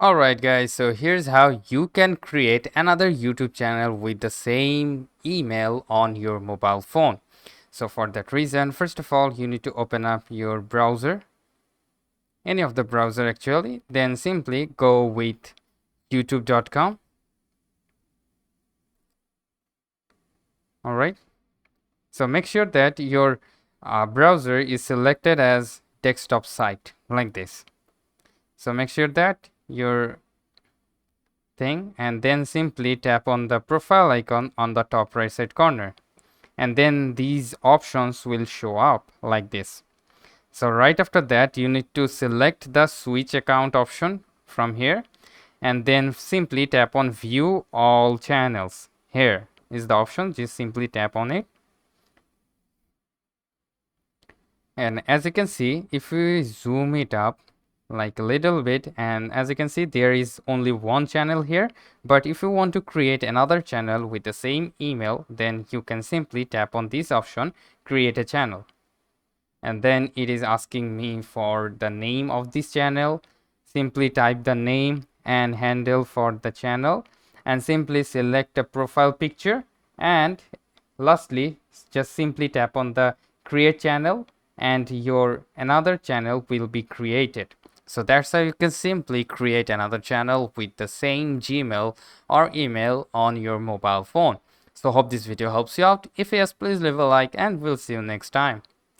Alright guys, so here's how you can create another YouTube channel with the same email on your mobile phone. So for that reason, first of all, you need to open up your browser, any of the browser actually, then simply go with youtube.com. Alright, so make sure that your browser is selected as desktop site like this. So make sure that your thing, and then simply tap on the profile icon on the top right side corner, and then these options will show up like this. So right after that, you need to select the switch account option from here, and then simply tap on view all channels. Here is the option, just simply tap on it. And as you can see, if we zoom it up like a little bit, and as you can see, there is only one channel here. But if you want to create another channel with the same email, then you can simply tap on this option, create a channel. And then it is asking me for the name of this channel. Simply type the name and handle for the channel, and simply select a profile picture, and lastly just simply tap on the create channel, and your another channel will be created. So that's how you can simply create another channel with the same Gmail or email on your mobile phone. So hope this video helps you out. If yes, please leave a like, and we'll see you next time.